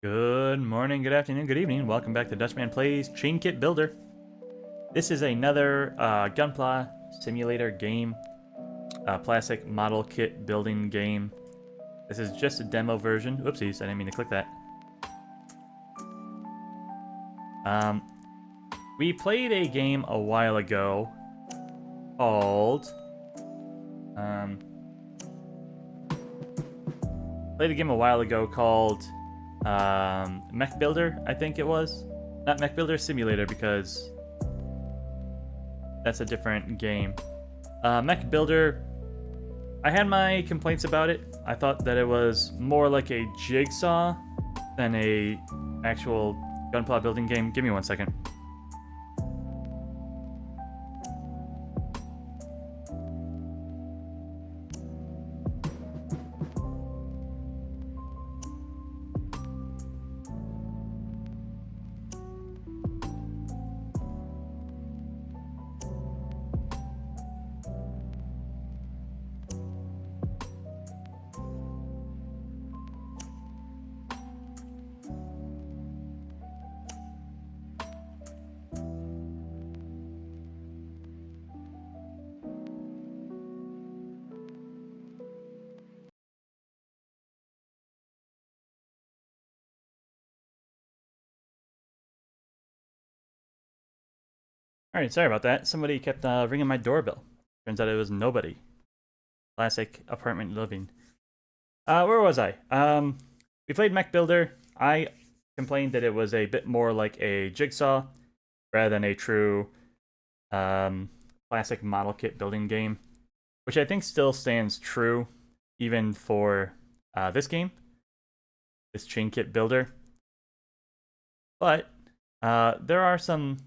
Good morning, good afternoon, good evening. Welcome back to Dutchman Plays Chainkit Builder. This is another Gunpla simulator game, plastic model kit building game. This is just a demo version. Oopsies, I didn't mean to click that. We played a game a while ago called... Mech Builder, I think it was. Not Mech Builder, Simulator, because that's a different game. Mech Builder, I had my complaints about it. I thought that it was more like a jigsaw than a actual gunpla building game. Give me 1 second. Alright, sorry about that. Somebody kept ringing my doorbell. Turns out it was nobody. Classic apartment living. Where was I? We played Mech Builder. I complained that it was a bit more like a jigsaw rather than a true classic model kit building game, which I think still stands true even for this game, this Chainkit Builder. But there are some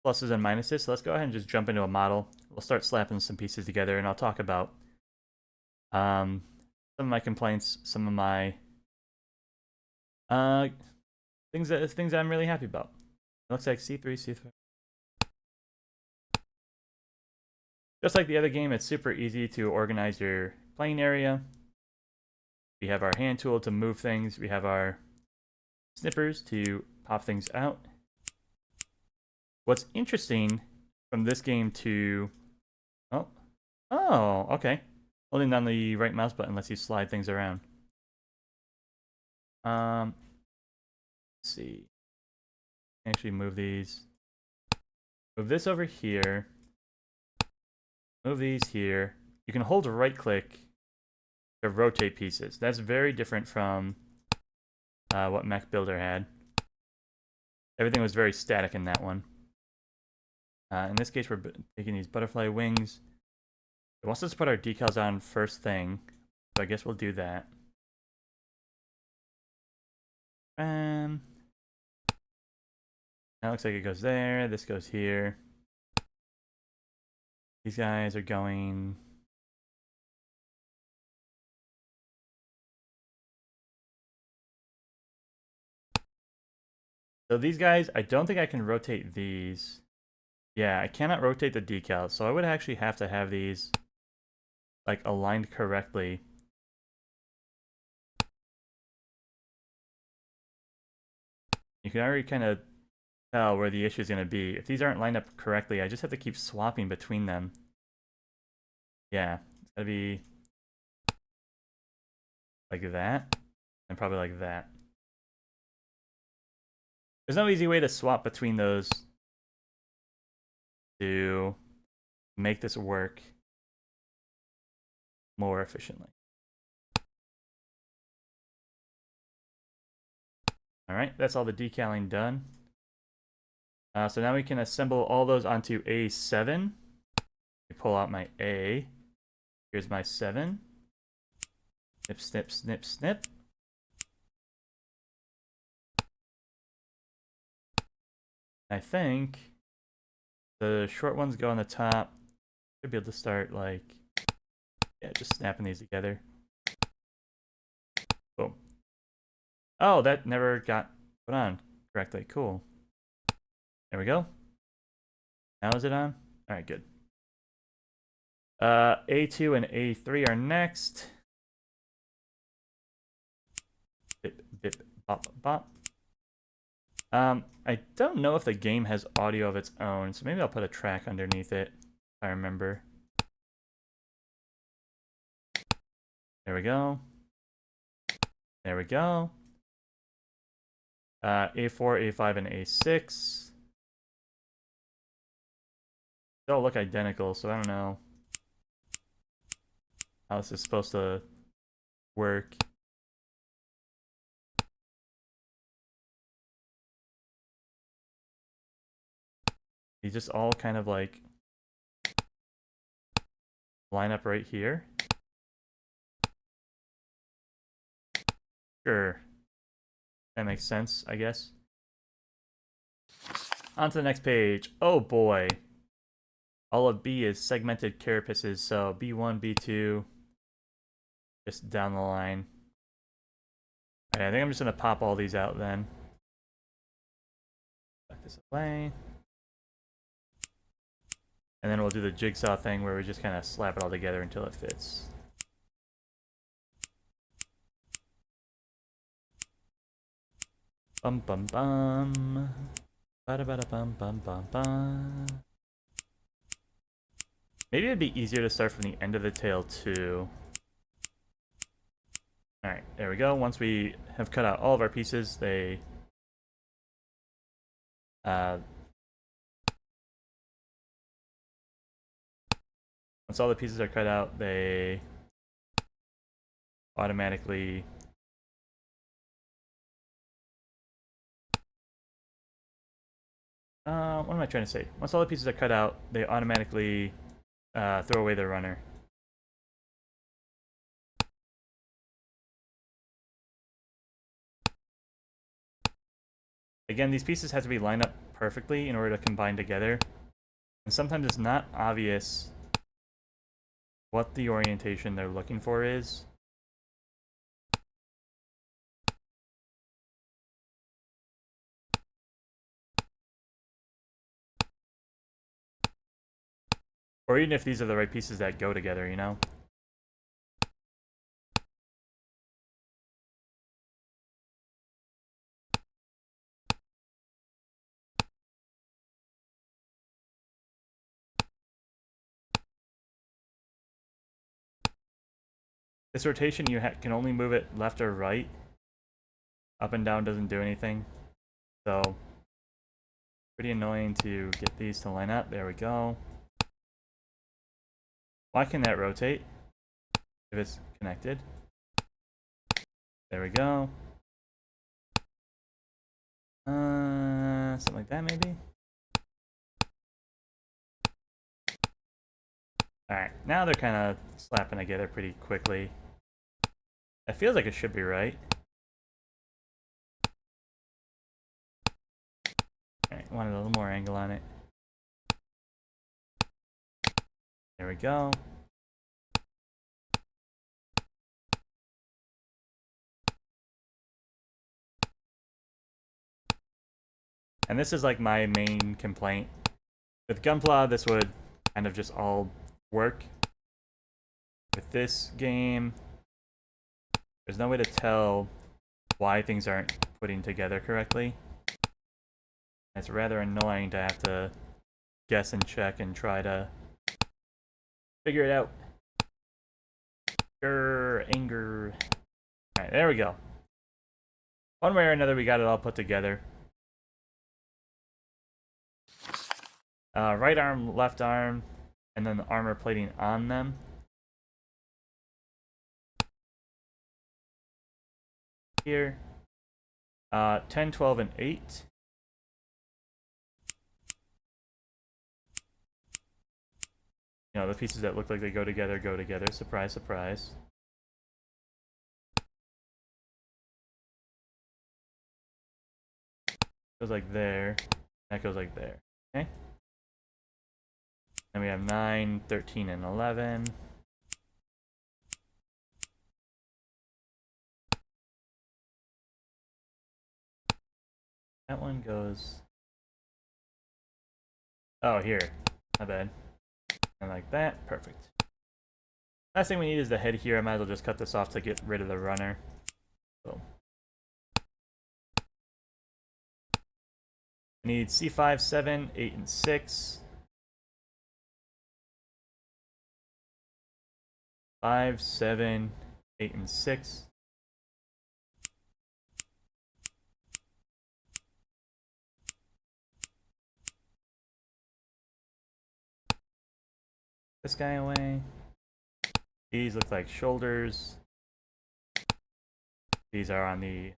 pluses and minuses, so let's go ahead and just jump into a model. We'll start slapping some pieces together, and I'll talk about some of my complaints, some of my things that I'm really happy about. It looks like C3, C3. Just like the other game, it's super easy to organize your playing area. We have our hand tool to move things. We have our snippers to pop things out. What's interesting from this game to... Oh, okay. Holding down the right mouse button lets you slide things around. Let's see. Actually move these. Move this over here. Move these here. You can hold right click to rotate pieces. That's very different from what Mech Builder had. Everything was very static in that one. In this case, we're taking these butterfly wings. It wants us to put our decals on first thing, so I guess we'll do that. That looks like it goes there. This goes here. These guys are going... So these guys, I don't think I can rotate these. Yeah, I cannot rotate the decals, so I would actually have to have these like aligned correctly. You can already kind of tell where the issue is going to be. If these aren't lined up correctly, I just have to keep swapping between them. Yeah, it's got to be like that, and probably like that. There's no easy way to swap between those to make this work more efficiently. Alright, that's all the decaling done. So now we can assemble all those onto A7. Pull out my A. Here's my 7. Snip, snip, snip, snip. I think the short ones go on the top. Should be able to start like, yeah, just snapping these together. Boom. Oh, that never got put on correctly. Cool. There we go. Now is it on? All right, good. A2 and A3 are next. Bip, bip, Bop, bop. I don't know if the game has audio of its own, so maybe I'll put a track underneath it, if I remember. There we go. There we go. A4, A5, and A6. They all look identical, so I don't know how this is supposed to work. They just all kind of like line up right here. Sure. That makes sense, I guess. On to the next page. Oh boy. All of B is segmented carapaces, so B1, B2, just down the line. Alright, I think I'm just gonna pop all these out then. Put this away. And then we'll do the jigsaw thing where we just kind of slap it all together until it fits. Bum bum bum. Bada bada bum bum bum bum. Maybe it'd be easier to start from the end of the tail too. Alright, there we go. Once we have cut out all of our pieces, they once all the pieces are cut out, they automatically what am I trying to say? Once all the pieces are cut out, they automatically throw away the runner. Again, these pieces have to be lined up perfectly in order to combine together. And sometimes it's not obvious what the orientation they're looking for is. Or even if these are the right pieces that go together, you know? This rotation, you can only move it left or right. Up and down doesn't do anything. So, pretty annoying to get these to line up. There we go. Why can that rotate if it's connected? There we go. Something like that maybe? Alright, now they're kind of slapping together pretty quickly. It feels like it should be right. Alright, wanted a little more angle on it. There we go. And this is like my main complaint. With Gunpla, this would kind of just all work. With this game, there's no way to tell why things aren't putting together correctly. It's rather annoying to have to guess and check and try to figure it out. Anger. Alright, there we go. One way or another, we got it all put together. Right arm, left arm, and then the armor plating on them. Here. 10, 12, and 8. You know, the pieces that look like they go together, go together. Surprise, surprise. Goes like there. That goes like there. Okay? And we have 9, 13, and 11. That one goes... Oh, here. My bad. And like that. Perfect. Last thing we need is the head here. I might as well just cut this off to get rid of the runner. So. need C5, 7, 8, and 6. 5, 7, 8, and 6. This guy away. These look like shoulders. These are on the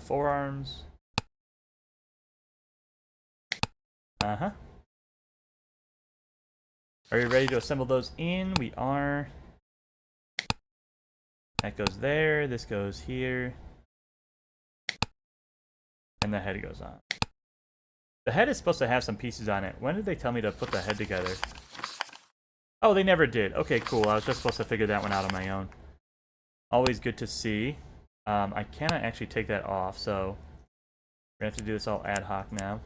forearms. Uh-huh. Are you ready to assemble those in? We are. That goes there. This goes here. And the head goes on. The head is supposed to have some pieces on it. When did they tell me to put the head together? Oh, they never did. Okay, cool. I was just supposed to figure that one out on my own. Always good to see. I cannot actually take that off, so we're gonna have to do this all ad hoc now.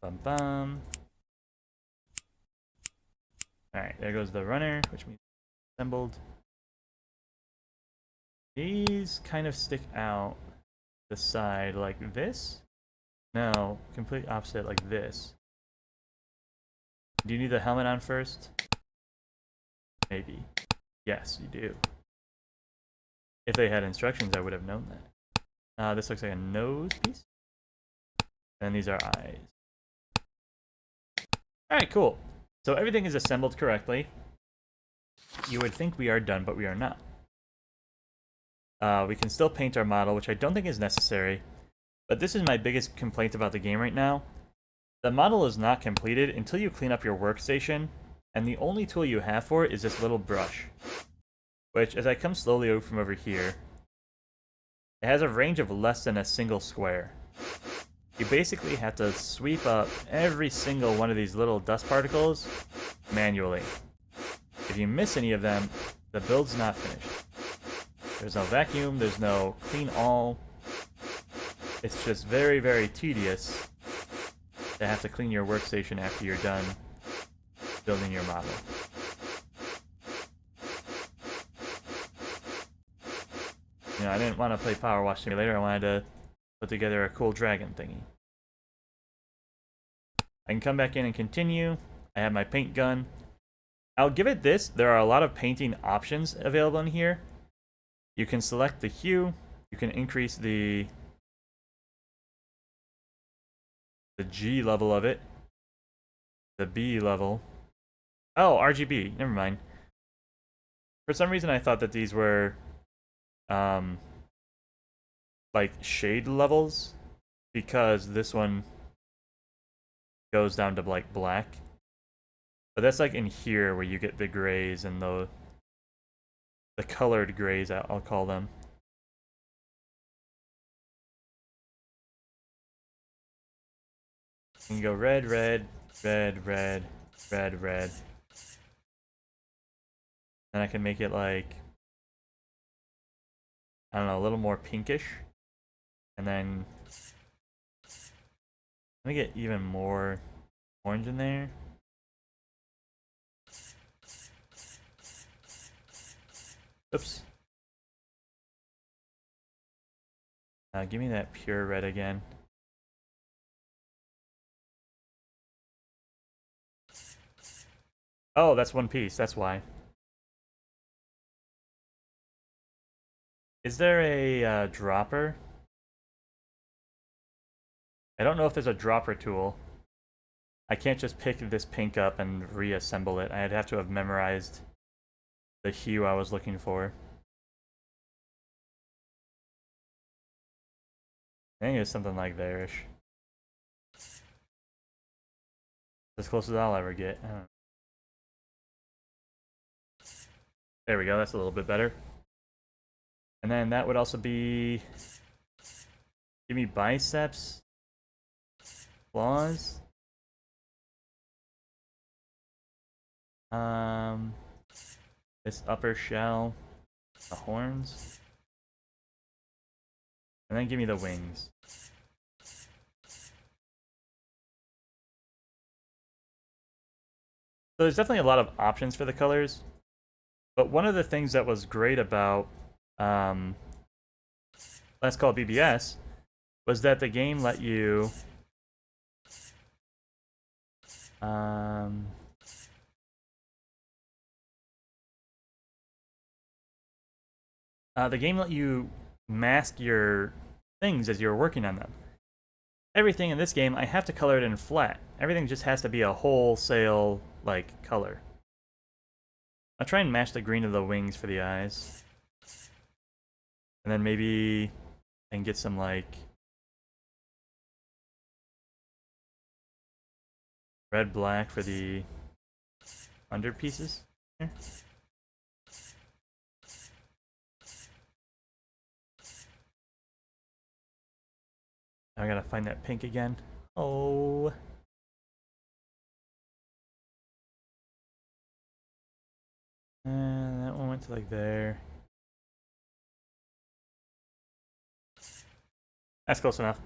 Bum bum. Alright, there goes the runner, which means assembled. These kind of stick out the side like this. No, complete opposite like this. Do you need the helmet on first? Maybe. Yes, you do. If they had instructions, I would have known that. This looks like a nose piece. And these are eyes. Alright, cool. So everything is assembled correctly. You would think we are done, but we are not. We can still paint our model, which I don't think is necessary. But this is my biggest complaint about the game right now. The model is not completed until you clean up your workstation, and the only tool you have for it is this little brush. Which, as I come slowly over from over here, it has a range of less than a single square. You basically have to sweep up every single one of these little dust particles manually. If you miss any of them, the build's not finished. There's no vacuum, there's no clean all. It's just very, very tedious to have to clean your workstation after you're done building your model. You know, I didn't want to play Power Wash Simulator, I wanted to put together a cool dragon thingy. I can come back in and continue. I have my paint gun. I'll give it this, there are a lot of painting options available in here. You can select the hue, you can increase the G level of it, the B level. Oh, RGB, never mind. For some reason I thought that these were like shade levels, because this one goes down to like black. But that's like in here where you get the grays and the colored grays, I'll call them. You can go red, red, red, red, red, red. And I can make it like, I don't know, a little more pinkish. And then let me get even more orange in there. Oops. Give me that pure red again. Oh, that's one piece, that's why. Is there a dropper? I don't know if there's a dropper tool. I can't just pick this pink up and reassemble it. I'd have to have memorized the hue I was looking for. I think it's something like there-ish. As close as I'll ever get. I don't know. There we go, that's a little bit better. And then that would also be... Give me biceps. Claws. This upper shell. The horns. And then give me the wings. So there's definitely a lot of options for the colors. But one of the things that was great about Let's Call BBS was that the game let you um, the game let you mask your things as you're working on them. Everything in this game, I have to color it in flat. Everything just has to be a wholesale, like, color. I'll try and match the green of the wings for the eyes. And then maybe I can get some, like, red-black for the under pieces here. Now I gotta find that pink again. Oh. And that one went to like there. That's close enough.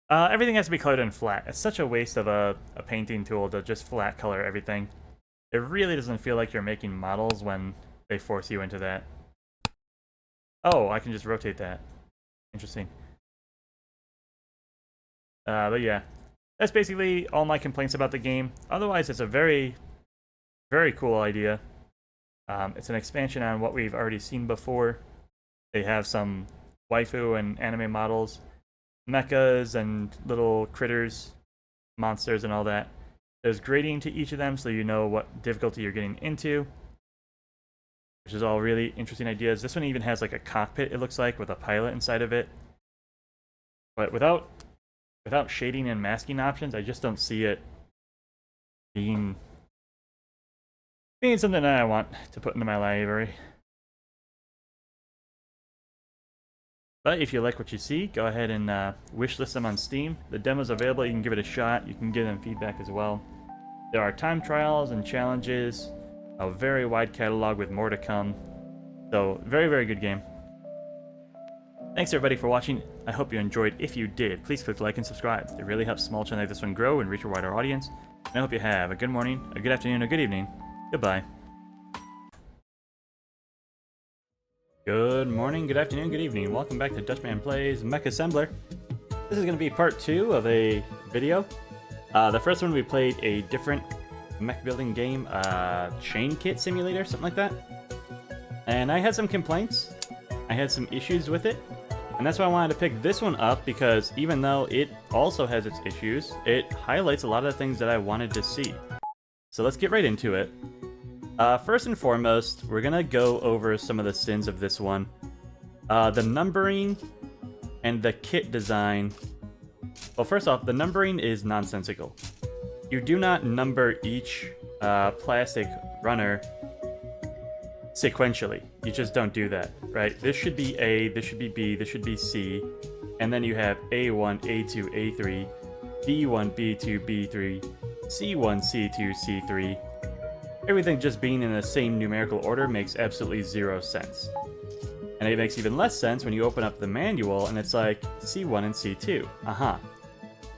Everything has to be colored in flat. It's such a waste of a painting tool to just flat color everything. It really doesn't feel like you're making models when they force you into that. Oh, I can just rotate that. Interesting. But yeah, that's basically all my complaints about the game. Otherwise, it's a very, very cool idea. It's an expansion on what we've already seen before. They have some waifu and anime models, mechas and little critters, monsters and all that. There's grading to each of them so you know what difficulty you're getting into, which is all really interesting ideas. This one even has like a cockpit, it looks like, with a pilot inside of it. But without shading and masking options, I just don't see it being something that I want to put into my library. But if you like what you see, go ahead and wishlist them on Steam. The demo's available, you can give it a shot, you can give them feedback as well. There are time trials and challenges, a very wide catalog with more to come. So, very, very good game. Thanks everybody for watching. I hope you enjoyed. If you did, please click like and subscribe. It really helps small channels like this one grow and reach a wider audience. And I hope you have a good morning, a good afternoon, a good evening. Goodbye. Good morning, good afternoon, good evening. Welcome back to Dutchman Plays Mech Assembler. This is going to be part 2 of a video. The first one we played a different mech building game, Chainkit simulator, something like that. And I had some complaints. I had some issues with it. And that's why I wanted to pick this one up, because even though it also has its issues, it highlights a lot of the things that I wanted to see. So let's get right into it. First and foremost, we're gonna go over some of the sins of this one. The numbering and the kit design. Well, first off, the numbering is nonsensical. You do not number each plastic runner sequentially. You just don't do that, right? This should be A, this should be B, this should be C, and then you have A1, A2, A3, B1, B2, B3, C1, C2, C3. Everything just being in the same numerical order makes absolutely zero sense. And it makes even less sense when you open up the manual and it's like C1 and C2.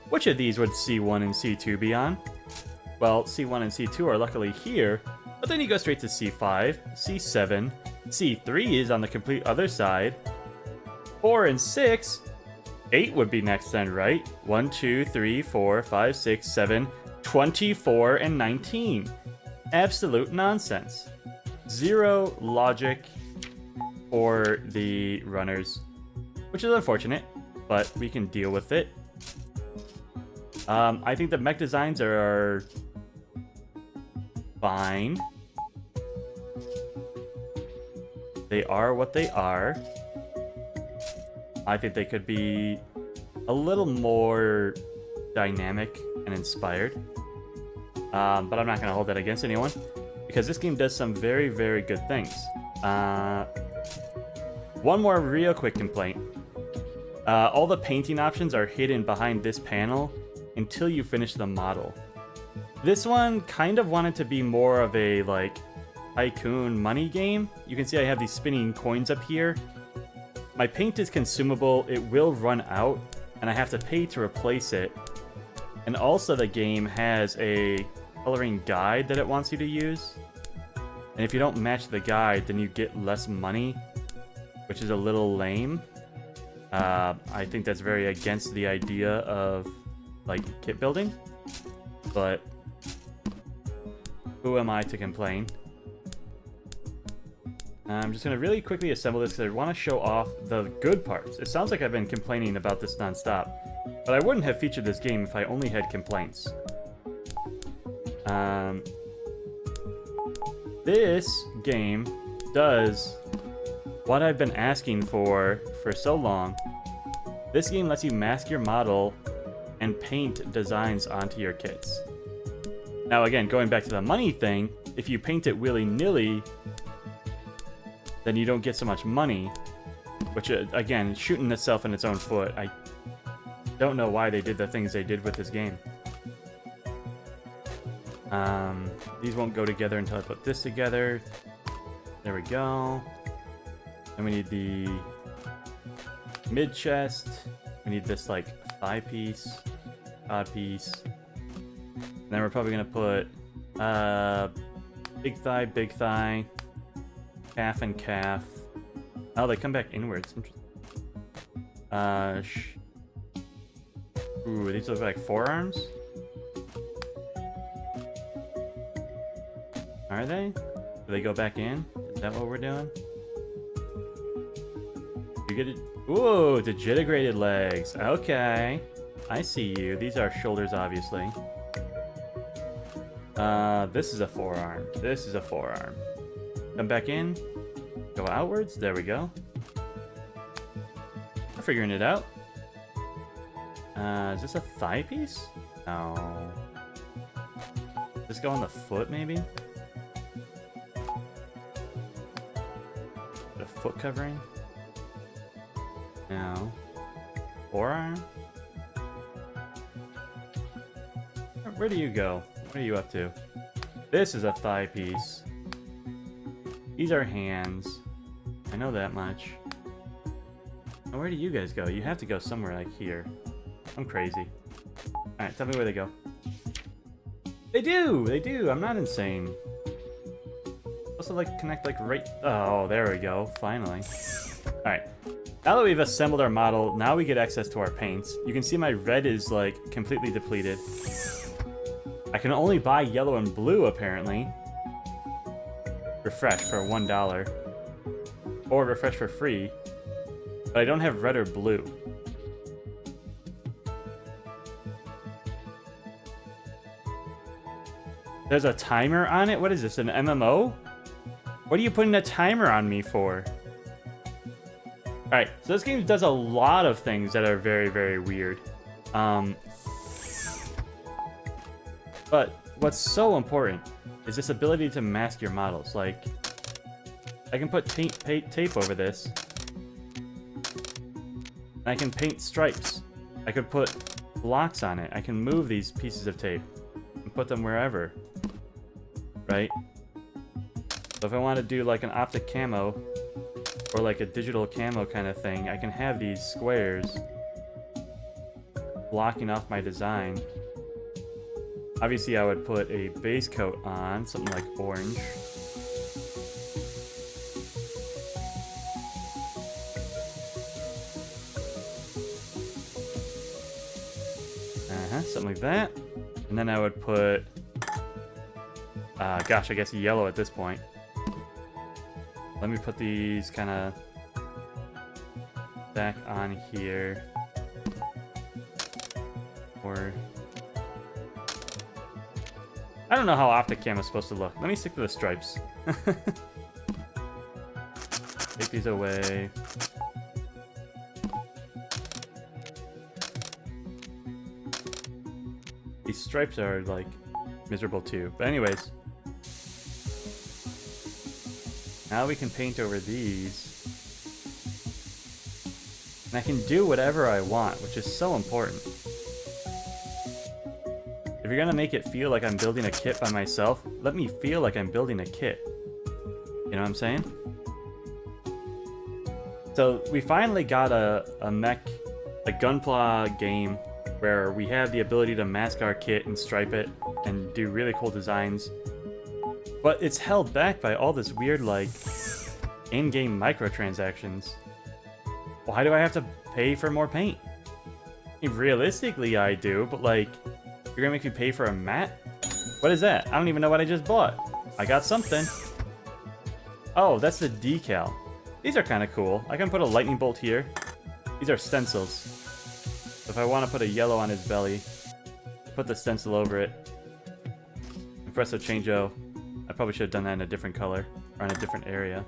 Which of these would C1 and C2 be on? Well, C1 and C2 are luckily here, but then you go straight to C5, C7, C3 is on the complete other side, 4 and 6, 8 would be next then, right? 1, 2, 3, 4, 5, 6, 7, 24, and 19. Absolute nonsense. Zero logic for the runners, which is unfortunate, but we can deal with it. I think the mech designs are fine. They are what they are. I think they could be a little more dynamic and inspired. But I'm not going to hold that against anyone, because this game does some very, very good things. One more real quick complaint. All the painting options are hidden behind this panel until you finish the model. This one kind of wanted to be more of a, like, tycoon money game. You can see I have these spinning coins up here. My paint is consumable, it will run out, and I have to pay to replace it. And also the game has a coloring guide that it wants you to use. And if you don't match the guide, then you get less money, which is a little lame. I think that's very against the idea of like kit building, but who am I to complain? I'm just going to really quickly assemble this because I want to show off the good parts. It sounds like I've been complaining about this nonstop, but I wouldn't have featured this game if I only had complaints. This game does what I've been asking for so long. This game lets you mask your model and paint designs onto your kits. Now again, going back to the money thing, if you paint it willy-nilly, then you don't get so much money, which again, shooting itself in its own foot. I don't know why they did the things they did with this game. These won't go together until I put this together. There we go. Then we need the mid chest. We need this like thigh piece, odd piece. And then we're probably gonna put big thigh, calf and calf. Oh, they come back inwards. Ooh, these look like forearms. Are they? Do they go back in? Is that what we're doing? You get it? Ooh, digitigrated legs. Okay. I see you. These are shoulders, obviously. This is a forearm. This is a forearm. Come back in. Go outwards. There we go. We're figuring it out. Is this a thigh piece? No. Does this go on the foot, maybe? A foot covering? No. Forearm? Where do you go? What are you up to? This is a thigh piece. These are hands. I know that much. Now, where do you guys go? You have to go somewhere like here. I'm crazy. Alright, tell me where they go. They do! They do! I'm not insane. Also, like, connect, like, right... Oh, there we go. Finally. Alright. Now that we've assembled our model, now we get access to our paints. You can see my red is, like, completely depleted. I can only buy yellow and blue, apparently. Refresh for $1. Or refresh for free. But I don't have red or blue. There's a timer on it? What is this, an MMO? What are you putting a timer on me for? Alright, so this game does a lot of things that are very, very weird. But what's so important is this ability to mask your models. Like, I can put tape over this. And I can paint stripes. I could put blocks on it. I can move these pieces of tape and put them wherever. Right? So if I want to do like an optic camo or like a digital camo kind of thing, I can have these squares blocking off my design. Obviously, I would put a base coat on, something like orange. Something like that. And then I would put, gosh, I guess yellow at this point. Let me put these kind of back on here. Or... I don't know how optic cam is supposed to look. Let me stick to the stripes. Take these away. These stripes are, like, miserable too. But anyways. Now we can paint over these. And I can do whatever I want, which is so important. If you're gonna make it feel like I'm building a kit by myself, let me feel like I'm building a kit. You know what I'm saying? So we finally got a Mech, a Gunpla game where we have the ability to mask our kit and stripe it and do really cool designs. But it's held back by all this weird, like, in-game microtransactions. why do I have to pay for more paint? I mean, realistically, I do, but like, you're gonna make me pay for a mat? What is that? I don't even know what I just bought. I got something. Oh, that's the decal. These are kind of cool. I can put a lightning bolt here. These are stencils. So if I want to put a yellow on his belly, put the stencil over it. Espresso Changeo. I probably should have done that in a different color, or in a different area.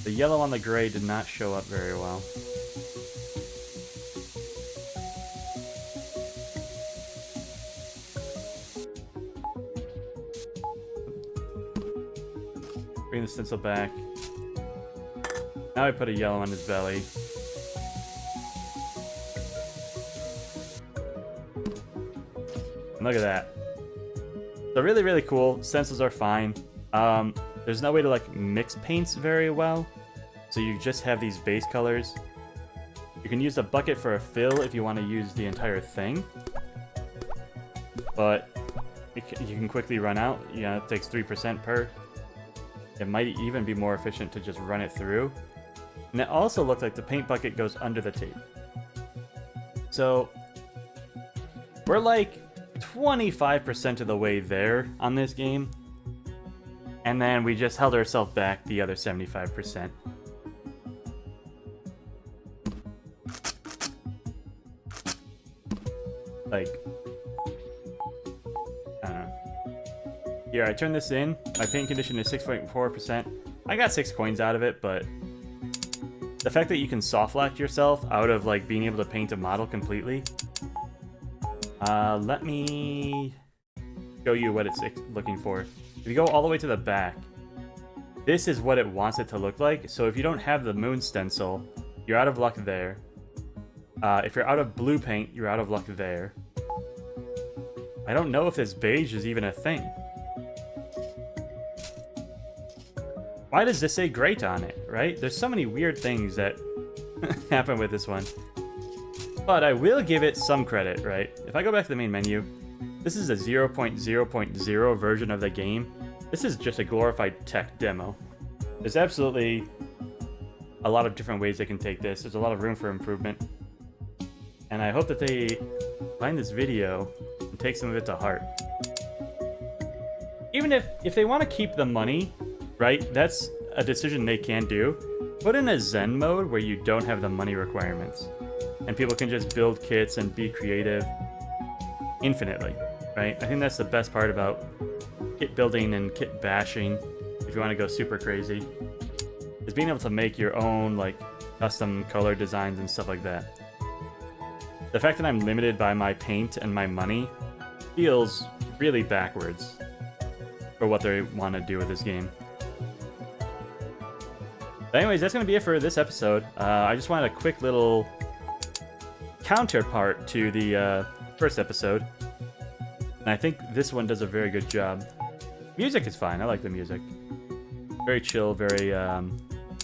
The yellow on the gray did not show up very well. Bring the stencil back. Now I put a yellow on his belly. And look at that. So really, really cool. Stencils are fine. There's no way to like mix paints very well. So you just have these base colors. You can use a bucket for a fill if you want to use the entire thing. But you can quickly run out. Yeah, it takes 3% per. It might even be more efficient to just run it through. And it also looked like the paint bucket goes under the tape. So we're like 25% of the way there on this game. And then we just held ourselves back the other 75%. Like, I don't know. Here, I turn this in. My paint condition is 6.4%. I got 6 coins out of it, but the fact that you can soft lock yourself out of like being able to paint a model completely. Let me show you what it's looking for. If you go all the way to the back, this is what it wants it to look like. So if you don't have the moon stencil, you're out of luck there. If you're out of blue paint, you're out of luck there. I don't know if this beige is even a thing. Why does this say great on it, right? There's so many weird things that happen with this one. But I will give it some credit, right? If I go back to the main menu, this is a 0.0.0 version of the game. This is just a glorified tech demo. There's absolutely a lot of different ways they can take this. There's a lot of room for improvement. And I hope that they find this video and take some of it to heart. Even if they want to keep the money, right, that's a decision they can do. Put in a Zen mode where you don't have the money requirements. And people can just build kits and be creative infinitely, right? I think that's the best part about kit building and kit bashing, if you want to go super crazy, is being able to make your own like custom color designs and stuff like that. The fact that I'm limited by my paint and my money feels really backwards for what they want to do with this game. But anyways, that's going to be it for this episode. I just wanted a quick little counterpart to the first episode. And I think this one does a very good job. Music is fine. I like the music. Very chill, very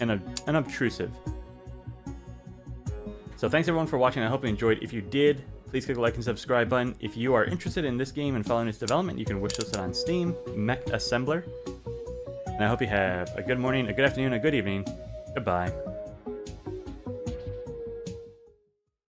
unobtrusive. So thanks everyone for watching. I hope you enjoyed. If you did, please click the like and subscribe button. If you are interested in this game and following its development, you can wishlist it on Steam, Mech Assembler. And I hope you have a good morning, a good afternoon, a good evening. Goodbye.